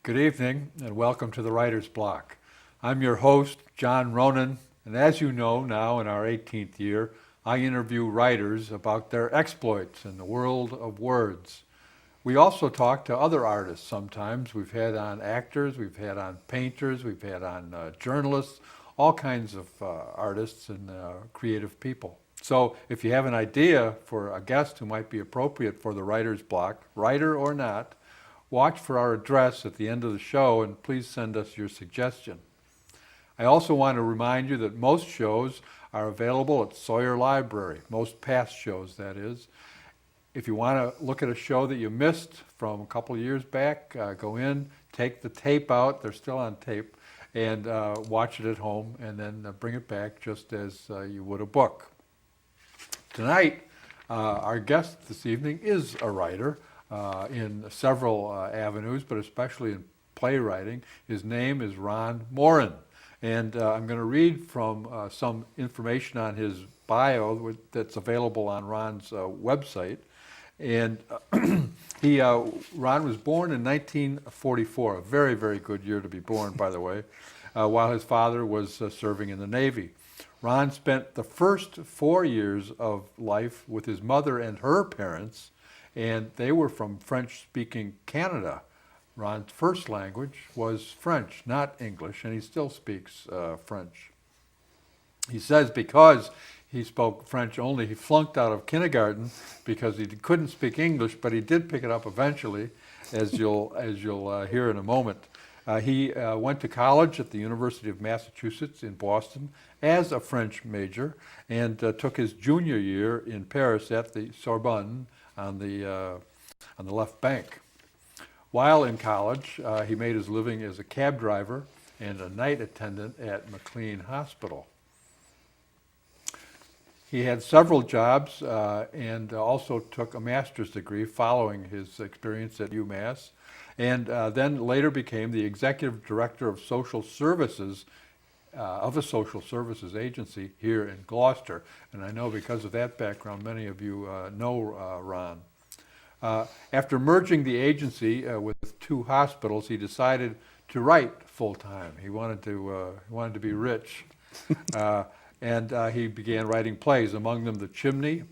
Good evening and welcome to the Writer's Block. I'm your host, John Ronan, and as you know now in our 18th year, I interview writers about their exploits in the world of words. We also talk to other artists sometimes. We've had on actors, we've had on painters, we've had on journalists, all kinds of artists and creative people. So if you have an idea for a guest who might be appropriate for the Writer's Block, writer or not, watch for our address at the end of the show and please send us your suggestion. I also want to remind you that most shows are available at Sawyer Library, most past shows that is. If you want to look at a show that you missed from a couple of years back, go in, take the tape out, they're still on tape, and watch it at home and then bring it back just as you would a book. Tonight, our guest this evening is a writer. In several avenues, but especially in playwriting. His name is Ron Morin. And I'm going to read from some information on his bio that's available on Ron's website. And Ron was born in 1944, a very, very good year to be born, by the way, while his father was serving in the Navy. Ron spent the first 4 years of life with his mother and her parents, and they were from French-speaking Canada. Ron's first language was French, not English, and he still speaks French. He says because he spoke French only, he flunked out of kindergarten because he couldn't speak English, but he did pick it up eventually, as you'll hear in a moment. He went to college at the University of Massachusetts in Boston as a French major and took his junior year in Paris at the Sorbonne on the left bank. While in college, he made his living as a cab driver and a night attendant at McLean Hospital. He had several jobs and also took a master's degree following his experience at UMass, and then later became the executive director of social services of a social services agency here in Gloucester. And I know because of that background, many of you know Ron. After merging the agency with two hospitals, he decided to write full-time. He wanted to be rich. And he began writing plays, among them The Chimney,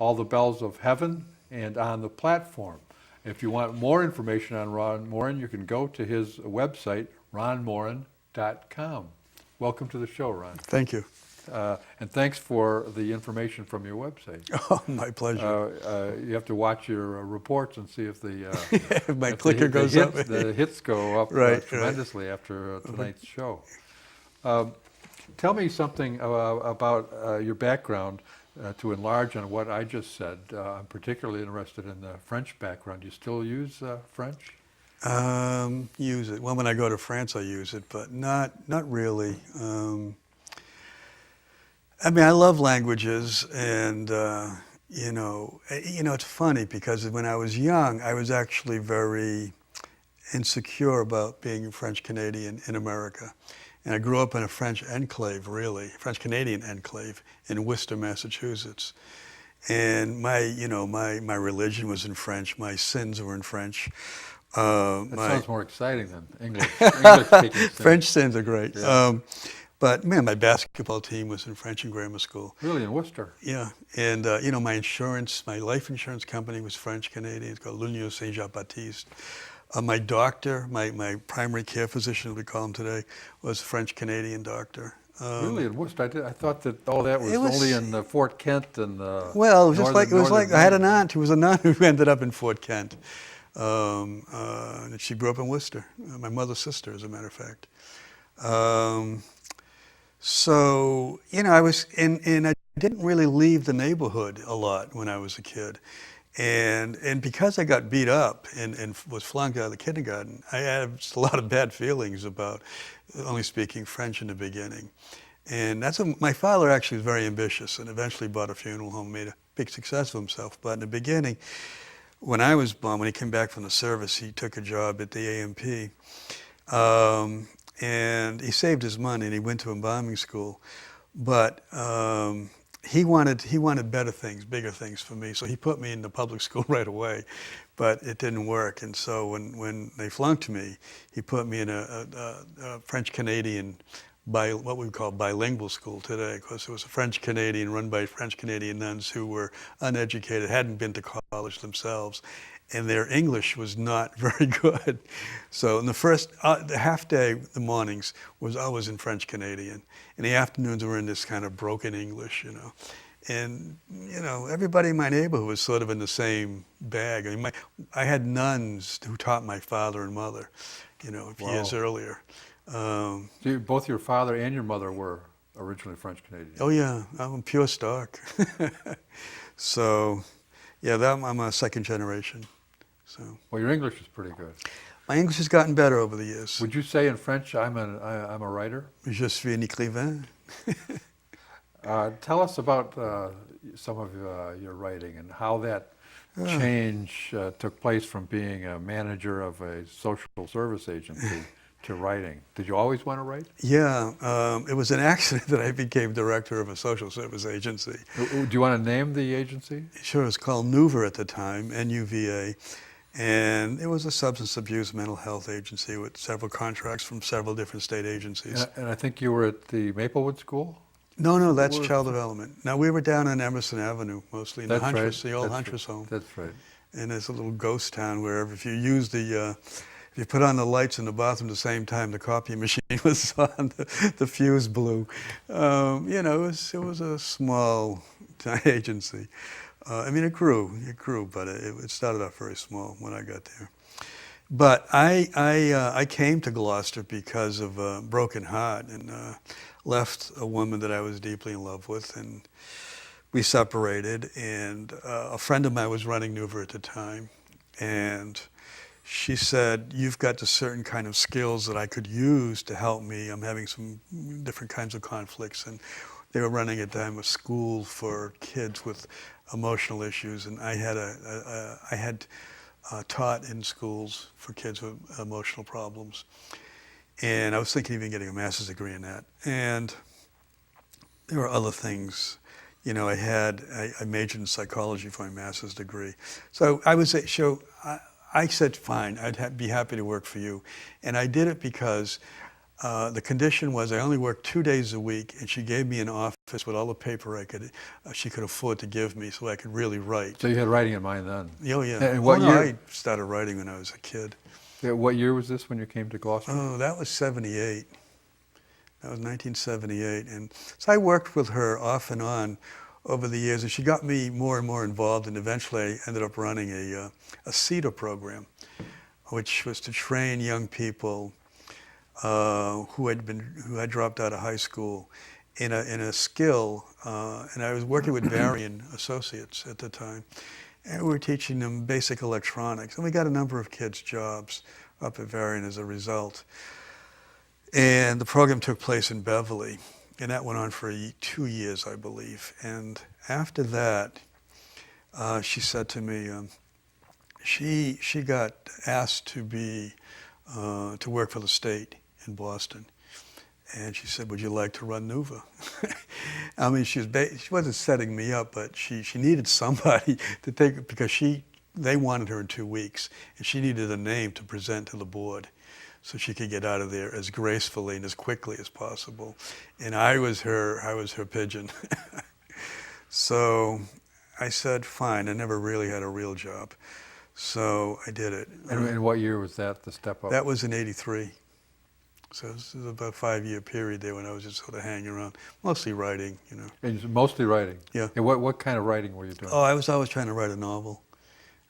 All the Bells of Heaven, and On the Platform. If you want more information on Ron Morin, you can go to his website, ronmorin.com. Welcome to the show, Ron. Thank you. And thanks for the information from your website. Oh, my pleasure. You have to watch your reports and see if the if my clicker goes up. The hits go up tremendously after tonight's show. Tell me something about your background to enlarge on what I just said. I'm particularly interested in the French background. Do you still use French? Use it. Well, when I go to France, I use it, but not really. I mean, I love languages, and it's funny because when I was young, I was actually very insecure about being French Canadian in America, and I grew up in a French enclave, really, French Canadian enclave in Worcester, Massachusetts. And my religion was in French. My sins were in French. That sounds more exciting than English. English-speaking sins. French sins are great. Yeah. But man, my basketball team was in French in grammar school. Really, in Worcester? Yeah, and my life insurance company was French Canadian. It's called L'Union Saint-Jean-Baptiste. My doctor, my primary care physician, as we call him today, was a French Canadian doctor. Really, in Worcester? I thought that all that was only in Fort Kent and well, it was like I had an aunt who was a nun who ended up in Fort Kent. And she grew up in Worcester. My mother's sister, as a matter of fact. So, I was and I didn't really leave the neighborhood a lot when I was a kid. And because I got beat up and was flunked out of the kindergarten, I had a lot of bad feelings about only speaking French in the beginning. And my father actually was very ambitious and eventually bought a funeral home, made a big success of himself. But in the beginning, when I was born, when he came back from the service, he took a job at the AMP. And he saved his money and he went to embalming school. But he wanted better things, bigger things for me. So he put me in the public school right away. but it didn't work. And so when they flunked me, he put me in a French-Canadian, what we call bilingual school today, because it was a French-Canadian run by French-Canadian nuns who were uneducated, hadn't been to college themselves, and their English was not very good. So in the first the half day, the mornings was always in French-Canadian, and the afternoons were in this kind of broken English, you know. And, you know, everybody in my neighborhood was sort of in the same bag. I mean, I had nuns who taught my father and mother, you know, years Wow. earlier. So both your father and your mother were originally French Canadian. Oh, yeah, I'm pure stock. So, yeah, I'm a second generation. So Well, your English is pretty good. my English has gotten better over the years. Would you say in French, I'm a writer? Je suis un écrivain. Tell us about some of your writing and how that change took place from being a manager of a social service agency to writing. Did you always want to write? Yeah, it was an accident that I became director of a social service agency. Do you want to name the agency? Sure, it was called NUVA at the time, N-U-V-A, and it was a substance abuse mental health agency with several contracts from several different state agencies. And I think you were at the Maplewood School? No, that's Where- child development. Now, we were down on Emerson Avenue, mostly in the That's right. Huntress, the old That's Huntress right. home. That's right. And it's a little ghost town where if you use if you put on the lights in the bathroom at the same time the copy machine was on, the fuse blew. You know, it was a small agency. I mean, it grew, but it started off very small when I got there. But I came to Gloucester because of a broken heart and left a woman that I was deeply in love with, and we separated. And a friend of mine was running NUVA at the time, and she said, "You've got the certain kind of skills that I could use to help me. I'm having some different kinds of conflicts." And they were running at the time a school for kids with emotional issues, and I had taught in schools for kids with emotional problems. And I was thinking of even getting a master's degree in that. And there were other things. You know, I majored in psychology for my master's degree. So I said, fine, be happy to work for you. And I did it because the condition was I only worked 2 days a week, and she gave me an office with all the paper she could afford to give me so I could really write. So you had writing in mind then? Oh, yeah. And what no, year? I started writing when I was a kid. Yeah, what year was this when you came to Gloucester? Oh, that was 78. That was 1978. And so I worked with her off and on over the years, and she got me more and more involved, and eventually I ended up running a CETA program, which was to train young people who had dropped out of high school in a skill, and I was working with Varian Associates at the time, and we were teaching them basic electronics, and we got a number of kids jobs up at Varian as a result. And the program took place in Beverly, and that went on for 2 years, I believe. And after that, she said to me, she got asked to work for the state in Boston. And she said, "Would you like to run NUVA?" I mean, she wasn't setting me up, but she needed somebody to take it because they wanted her in 2 weeks, and she needed a name to present to the board so she could get out of there as gracefully and as quickly as possible. And I was her pigeon. So I said, fine. I never really had a real job. So I did it. And what year was that, the step up? That was in '83. So this is about a 5-year period there when I was just sort of hanging around, mostly writing, you know. And mostly writing? Yeah. And what kind of writing were you doing? Oh, I was always trying to write a novel.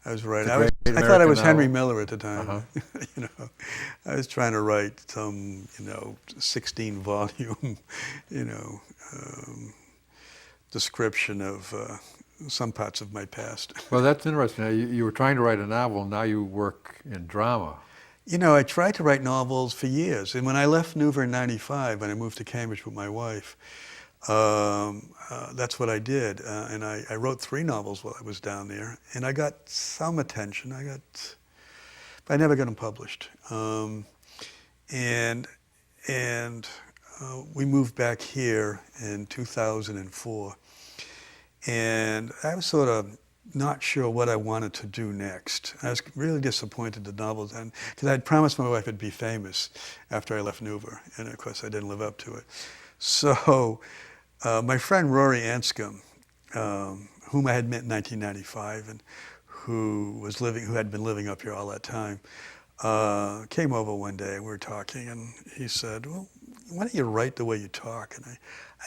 I was writing. The great I thought I was American Henry novel? Miller at the time. Uh-huh. You know, I was trying to write some, 16-volume, description of some parts of my past. Well, that's interesting. Now, you were trying to write a novel, now you work in drama. You know, I tried to write novels for years, and when I left NUVA in '95, when I moved to Cambridge with my wife, that's what I did, and I wrote 3 novels while I was down there, and I got some attention. But I never got them published. And we moved back here in 2004, and I was sort of not sure what I wanted to do next. I was really disappointed the novel then, because I'd promised my wife I'd be famous after I left Nuva, and of course I didn't live up to it. So my friend Rory Anscombe, whom I had met in 1995 and who had been living up here all that time, came over one day and we were talking, and he said, well, why don't you write the way you talk? And I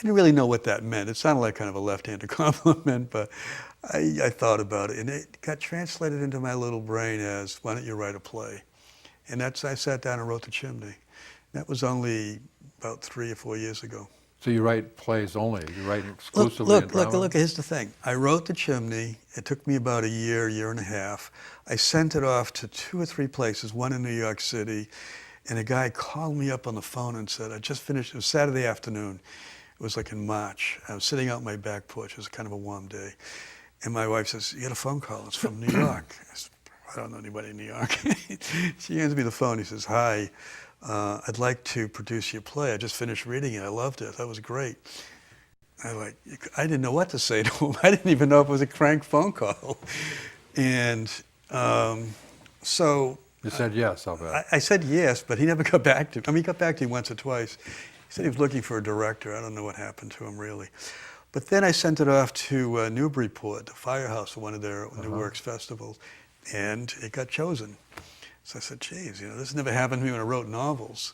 didn't really know what that meant. It sounded like kind of a left-handed compliment, but I thought about it, and it got translated into my little brain as, why don't you write a play? And I sat down and wrote The Chimney. That was only about 3 or 4 years ago. So you write plays only? You write exclusively in drama? Look, here's the thing. I wrote The Chimney. It took me about a year and a half. I sent it off to 2 or 3 places, one in New York City, and a guy called me up on the phone and said, I just finished, it was Saturday afternoon. It was like in March. I was sitting out on my back porch. It was kind of a warm day. And my wife says, you got a phone call. It's from New York. I said, I don't know anybody in New York. She hands me the phone. He says, hi, I'd like to produce your play. I just finished reading it. I loved it. That was great. I didn't know what to say to him. I didn't even know if it was a crank phone call. And so... You said yes, I'll bet. I said yes, but he never got back to me. I mean, he got back to me once or twice. He said he was looking for a director. I don't know what happened to him, really. But then I sent it off to Newburyport, the Firehouse, one of their New Works festivals, and it got chosen. So I said, geez, this has never happened to me when I wrote novels.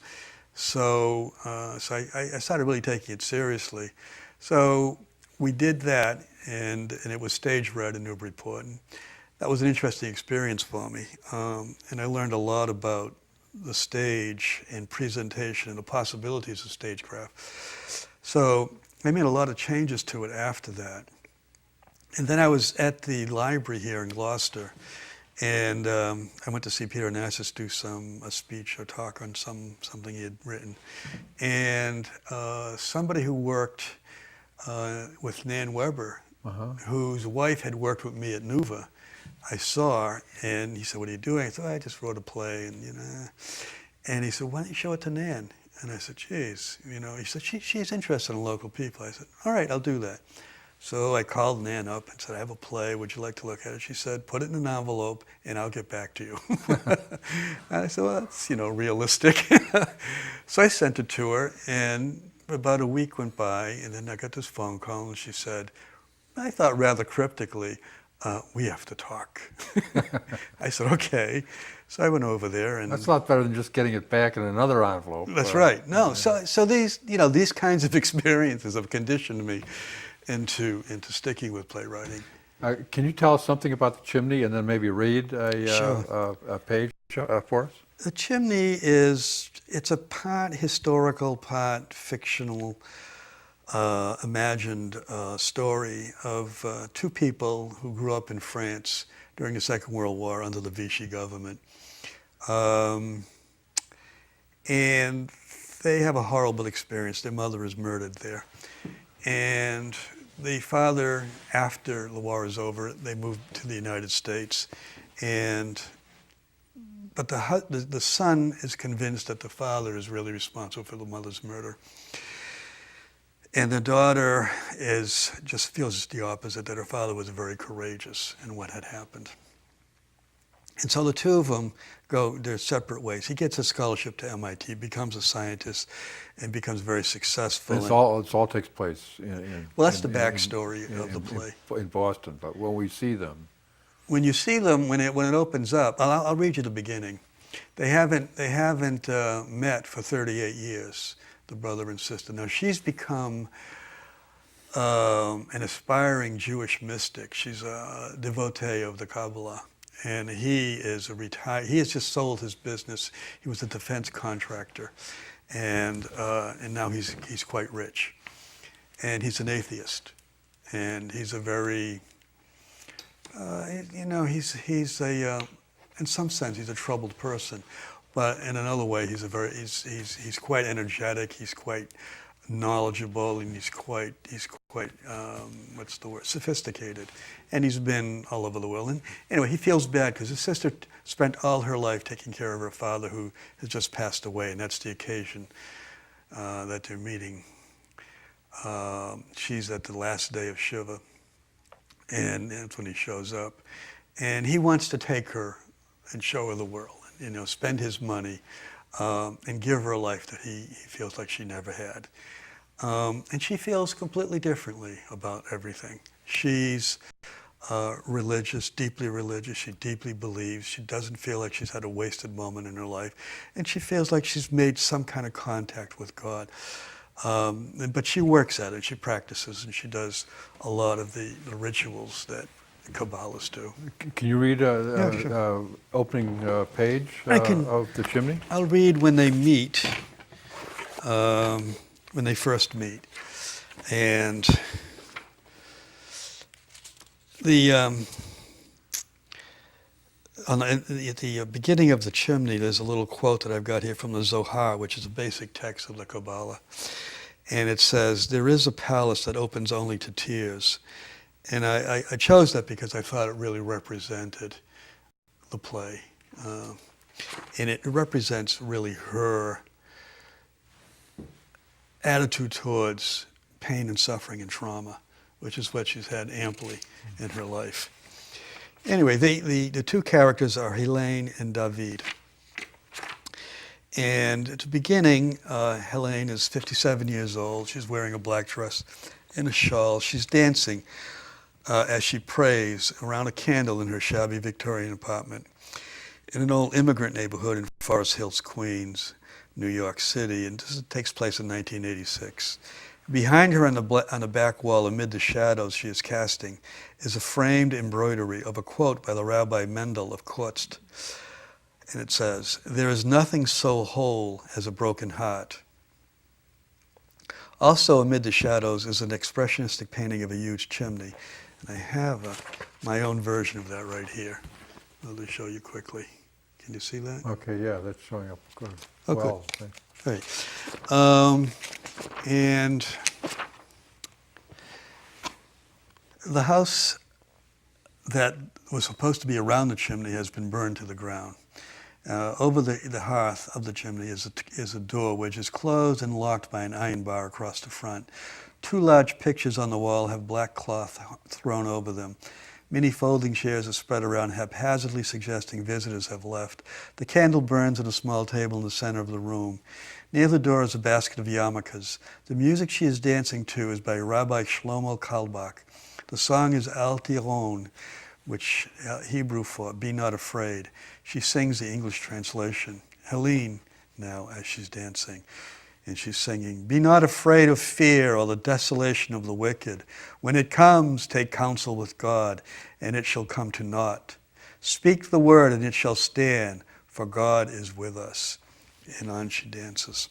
So, I started really taking it seriously. So we did that, and it was stage read in Newburyport. And that was an interesting experience for me. And I learned a lot about the stage and presentation and the possibilities of stagecraft. So I made a lot of changes to it after that. And then I was at the library here in Gloucester, and I went to see Peter Onassis do a speech or talk on something he had written. And somebody who worked with Nan Weber, whose wife had worked with me at Nuva, I saw, and he said, what are you doing? I said, I just wrote a play, and he said, why don't you show it to Nan? And I said, geez, he said, she's interested in local people. I said, all right, I'll do that. So I called Nan up and said, I have a play, would you like to look at it? She said, put it in an envelope and I'll get back to you. And I said, well, that's, realistic. So I sent it to her, and about a week went by, and then I got this phone call, and she said, I thought rather cryptically, we have to talk. I said, okay. So I went over there, and that's a lot better than just getting it back in another envelope. That's right. No, so these kinds of experiences have conditioned me into sticking with playwriting. Can you tell us something about The Chimney, and then maybe read a page for us? The Chimney it's a part historical, part fictional, imagined story of 2 people who grew up in France during the Second World War under the Vichy government. And they have a horrible experience. Their mother is murdered there. And the father, after the war is over, they moved to the United States. But the son is convinced that the father is really responsible for the mother's murder. And the daughter just feels the opposite, that her father was very courageous in what had happened. And so the 2 of them go their separate ways. He gets a scholarship to MIT, becomes a scientist, and becomes very successful. It all takes place in well, that's the backstory of the play. In Boston, but when we see them. When you see them, when it opens up, I'll read you the beginning. They haven't met for 38 years, the brother and sister. Now she's become an aspiring Jewish mystic. She's a devotee of the Kabbalah. And he has just sold his business. He was a defense contractor, and now he's quite rich. And he's an atheist, and he's a very, he's in some sense he's a troubled person, but in another way he's quite energetic. He's quite knowledgeable, and he's quite sophisticated, and he's been all over the world. And anyway, he feels bad because his sister spent all her life taking care of her father, who has just passed away, and that's the occasion that they're meeting. She's at the last day of Shiva, And that's when he shows up. And he wants to take her and show her the world, spend his money and give her a life that he feels like she never had. And she feels completely differently about everything. She's religious, deeply religious. She deeply believes. She doesn't feel like she's had a wasted moment in her life. And she feels like she's made some kind of contact with God. But she works at it. She practices, and she does a lot of the rituals that Kabbalists do. Can you read Yeah, sure. opening page I can. of the chimney? I'll read when they meet, when they first meet. And at the beginning of the chimney, there's a little quote that I've got here from the Zohar, which is a basic text of the Kabbalah. And it says, "There is a palace that opens only to tears." And I chose that because I thought it really represented the play. And it represents really her attitude towards pain and suffering and trauma, which is what she's had amply in her life. Anyway, the two characters are Helene and David. And at the beginning, Helene is 57 years old. She's wearing a black dress and a shawl. She's dancing as she prays around a candle in her shabby Victorian apartment in an old immigrant neighborhood in Forest Hills, Queens, New York City. And this takes place in 1986. Behind her on the back wall, amid the shadows she is casting, is a framed embroidery of a quote by the Rabbi Mendel of Kortst. And it says, "There is nothing so whole as a broken heart." Also amid the shadows is an expressionistic painting of a huge chimney. And I have my own version of that right here. I'll just show you quickly. Can you see that? Okay, yeah, that's showing up good. Oh, Well, good. Right. And the house that was supposed to be around the chimney has been burned to the ground. Over the hearth of the chimney is a door which is closed and locked by an iron bar across the front. Two large pictures on the wall have black cloth thrown over them. Many folding chairs are spread around haphazardly, suggesting visitors have left. The candle burns on a small table in the center of the room. Near the door is a basket of yarmulkes. The music she is dancing to is by Rabbi Shlomo Kalbach. The song is Al Tiron, which Hebrew for "Be Not Afraid." She sings the English translation. Helene now, as she's dancing, and she's singing, "Be not afraid of fear or the desolation of the wicked. When it comes, take counsel with God, and it shall come to naught. Speak the word, and it shall stand, for God is with us." And on she dances.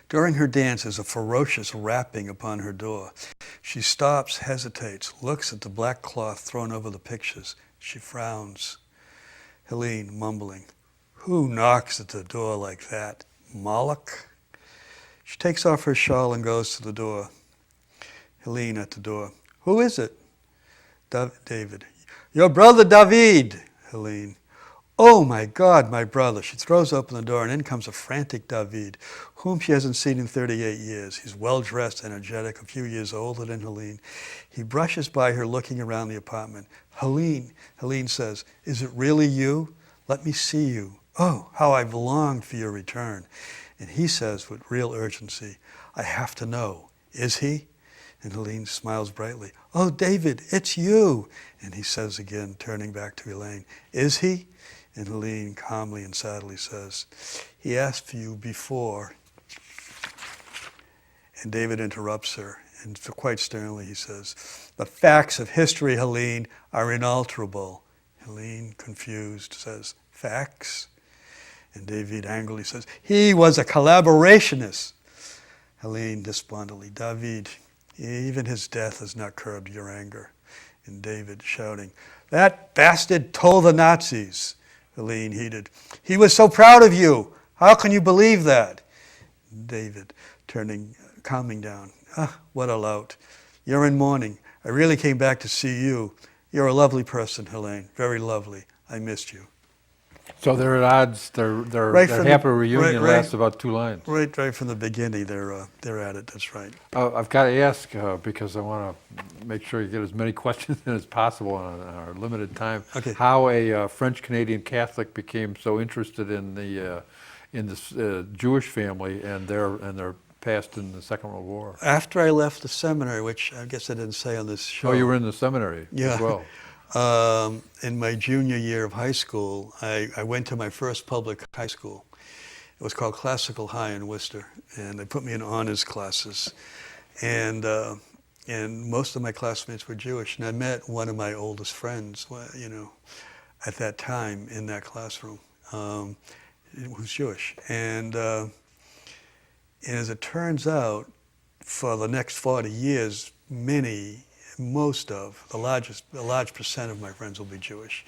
During her dance is a ferocious rapping upon her door. She stops, hesitates, looks at the black cloth thrown over the pictures. She frowns. Helene mumbling, "Who knocks at the door like that? Moloch?" She takes off her shawl and goes to the door. Helene at the door. "Who is it?" David. "Your brother David." Helene. "Oh my God, my brother." She throws open the door and in comes a frantic David, whom she hasn't seen in 38 years. He's well-dressed, energetic, a few years older than Helene. He brushes by her looking around the apartment. Helene says, "Is it really you? Let me see you. Oh, how I've longed for your return." And he says with real urgency, "I have to know. Is he?" And Helene smiles brightly. "Oh, David, it's you." And he says again, turning back to Helene, "Is he?" And Helene calmly and sadly says, "He asked for you before." And David interrupts her, and quite sternly he says, "The facts of history, Helene, are inalterable." Helene, confused, says, "Facts?" And David angrily says, "He was a collaborationist." Helene despondently, "David, even his death has not curbed your anger." And David shouting, "That bastard told the Nazis." Helene heated, "He was so proud of you. How can you believe that?" David calming down, "What a lout. You're in mourning. I really came back to see you. You're a lovely person, Helene, very lovely. I missed you." So they're at odds. Right Their from happy the- reunion right- lasts about 2 lines. Right from the beginning, they're at it. That's right. I've got to ask because I want to make sure you get as many questions in as possible in our limited time. Okay. How a French Canadian Catholic became so interested in this Jewish family and their past in the Second World War. After I left the seminary, which I guess I didn't say on this show. Oh, you were in the seminary as well. In my junior year of high school, I went to my first public high school. It was called Classical High in Worcester, and they put me in honors classes. And most of my classmates were Jewish, and I met one of my oldest friends, at that time in that classroom, who's Jewish. And as it turns out, for the next 40 years, a large percent of my friends will be Jewish.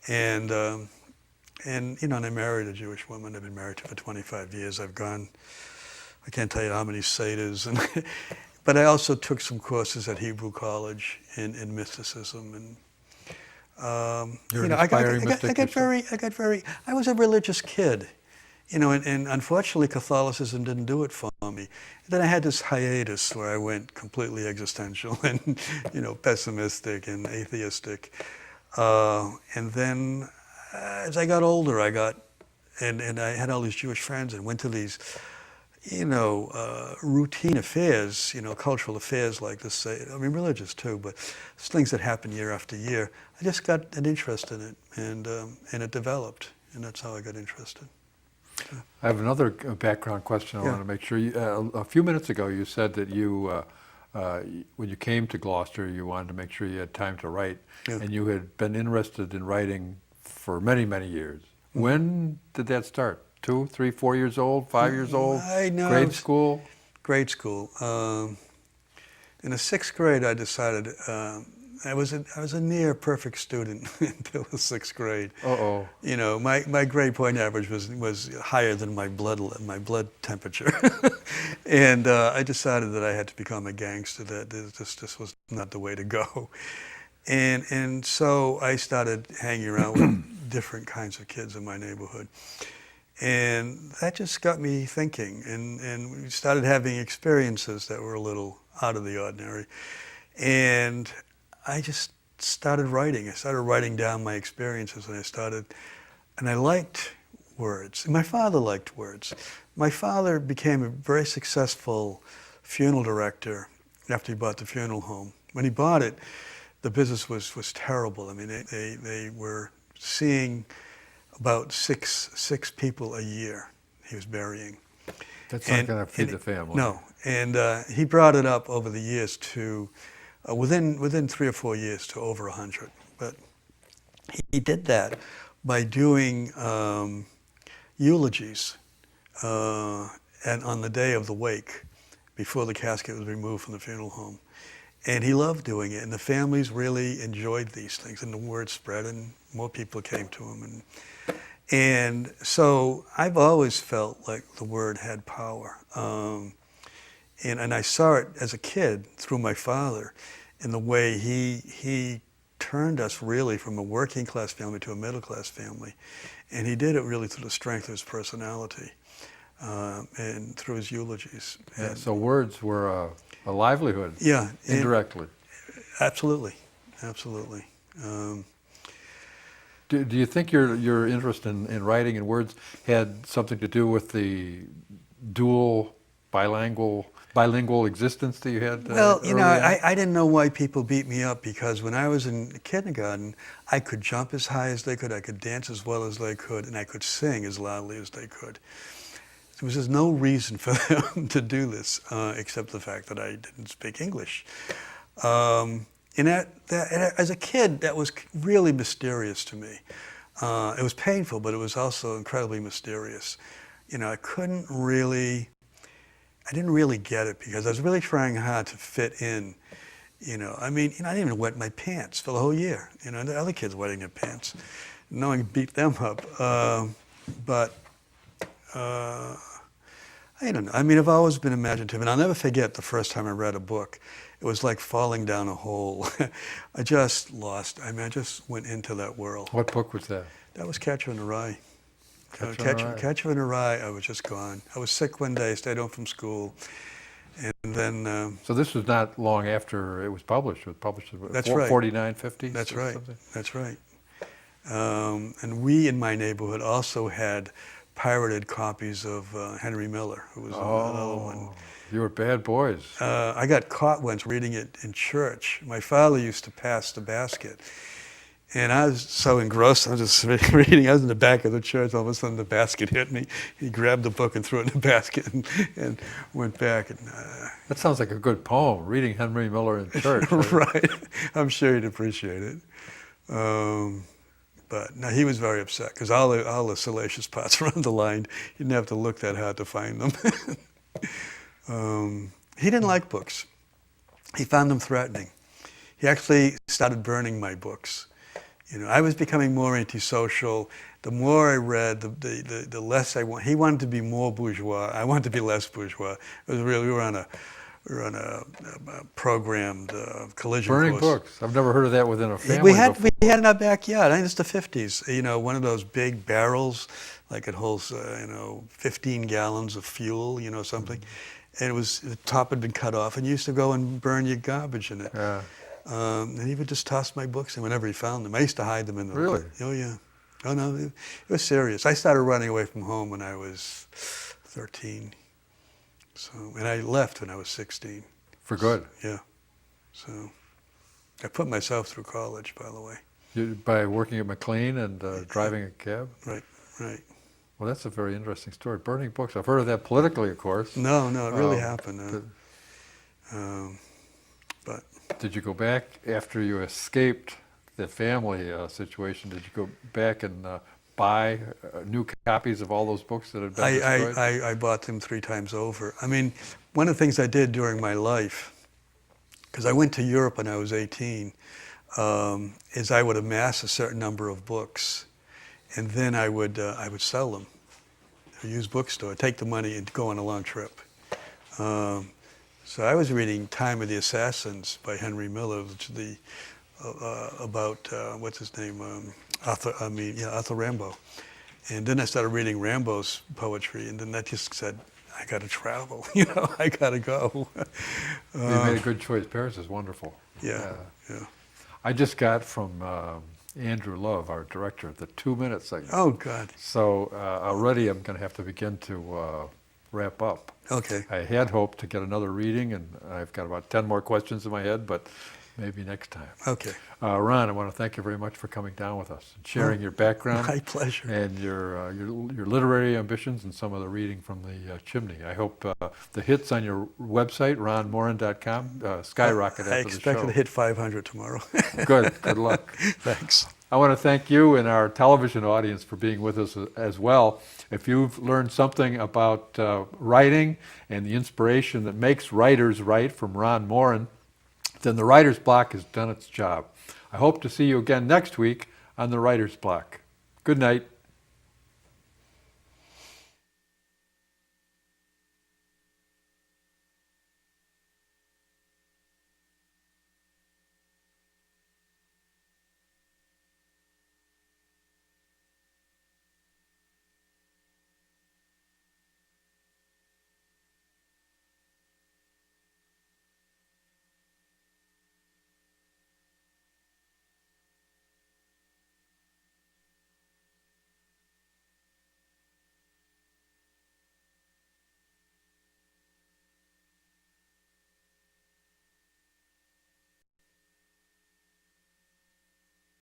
And I married a Jewish woman I've been married to for 25 years. I can't tell you how many seders. But I also took some courses at Hebrew College in mysticism. And, You're an aspiring mystic I was a religious kid. And unfortunately Catholicism didn't do it for me. And then I had this hiatus where I went completely existential and, pessimistic and atheistic. And then as I got older, and I had all these Jewish friends and went to these, routine affairs, cultural affairs like this, religious too, but it's things that happen year after year. I just got an interest in it, and it developed, and that's how I got interested. I have another background question I want to make sure. A few minutes ago you said that when you came to Gloucester, you wanted to make sure you had time to write, and you had been interested in writing for many, many years. Mm-hmm. When did that start? 2, 3, 4 years old, 5 years old? I know. Grade school? Grade school. In the 6th grade, I decided I was a near perfect student until the 6th grade. My grade point average was higher than my blood temperature, and I decided that I had to become a gangster. That this was not the way to go, and so I started hanging around with different kinds of kids in my neighborhood, and that just got me thinking, and we started having experiences that were a little out of the ordinary, and I just started writing. I started writing down my experiences, and I liked words. And my father liked words. My father became a very successful funeral director after he bought the funeral home. When he bought it, the business was terrible. I mean, they were seeing about six people a year he was burying. That's not going to feed the family. No, and he brought it up over the years to within 3 or 4 years to over 100. But he did that by doing eulogies and on the day of the wake, before the casket was removed from the funeral home. And he loved doing it, and the families really enjoyed these things, and the word spread, and more people came to him. And so I've always felt like the word had power. And I saw it as a kid through my father in the way he turned us really from a working class family to a middle class family. And he did it really through the strength of his personality and through his eulogies. Yeah, so words were a livelihood. Yeah. Indirectly. Absolutely. Do you think your interest in writing and words had something to do with the dual bilingual existence that you had? Well, I didn't know why people beat me up, because when I was in kindergarten, I could jump as high as they could, I could dance as well as they could, and I could sing as loudly as they could. There was just no reason for them to do this, except the fact that I didn't speak English. And that, as a kid, that was really mysterious to me. It was painful, but it was also incredibly mysterious. I didn't really get it, because I was really trying hard to fit in. I didn't even wet my pants for the whole year. The other kids wetting their pants. No one beat them up. I don't know. I've always been imaginative, and I'll never forget the first time I read a book. It was like falling down a hole. I just lost. I just went into that world. What book was that? That was Catcher in the Rye. Catcher in the Rye. Catcher in the Rye, I was just gone. I was sick one day, stayed home from school, and then... So this was not long after it was published. It was published in That's right. 49, 50? That's right. Something? That's right. And we in my neighborhood also had pirated copies of Henry Miller, who was another one. You were bad boys. I got caught once reading it in church. My father used to pass the basket. And I was so engrossed, I was just reading. I was in the back of the church. All of a sudden, the basket hit me. He grabbed the book and threw it in the basket and went back. And, That sounds like a good poem, reading Henry Miller in church. right. I'm sure he'd appreciate it. But no, he was very upset because all the salacious parts were underlined. He didn't have to look that hard to find them. He didn't like books. He found them threatening. He actually started burning my books. You know, I was becoming more antisocial. The more I read, the less I want. He wanted to be more bourgeois. I wanted to be less bourgeois. It was really we were on a programmed collision Burning course. books. I've never heard of that within a family before. We had in our backyard. I think it's the 50s. You know, one of those big barrels, like it holds 15 gallons of fuel. You know, something. And the top had been cut off, and you used to go and burn your garbage in it. Yeah. And he would just toss my books in whenever he found them. I used to hide them in the... Really? Oh, yeah. Oh, no, it was serious. I started running away from home when I was 13. So, and I left when I was 16. For good. Yeah. So I put myself through college, by the way. By working at McLean and driving a cab? Right, right. Well, that's a very interesting story. Burning books. I've heard of that politically, of course. No, it really happened. But did you go back after you escaped the family situation? Did you go back and buy new copies of all those books that had been destroyed? I bought them 3 times over. I mean, one of the things I did during my life, because I went to Europe when I was 18, is I would amass a certain number of books, and then I would sell them, a used bookstore, take the money and go on a long trip. So I was reading Time of the Assassins by Henry Miller, which is about what's his name, Arthur Rimbaud. And then I started reading Rimbaud's poetry, and then that just said, I got to travel. I got to go. You made a good choice. Paris is wonderful. Yeah. I just got from Andrew Love, our director, the 2-minute segment. Oh God. So already I'm going to have to begin to wrap up. Okay. I had hoped to get another reading, and I've got about 10 more questions in my head, but maybe next time. Okay. Ron, I want to thank you very much for coming down with us and sharing your background. My pleasure. And your literary ambitions and some of the reading from the chimney. I hope the hits on your website, ronmorin.com, skyrocket after the show. I expect to hit 500 tomorrow. Good luck. Thanks. I want to thank you and our television audience for being with us as well. If you've learned something about writing and the inspiration that makes writers write from Ron Morin, then the Writer's Block has done its job. I hope to see you again next week on the Writer's Block. Good night.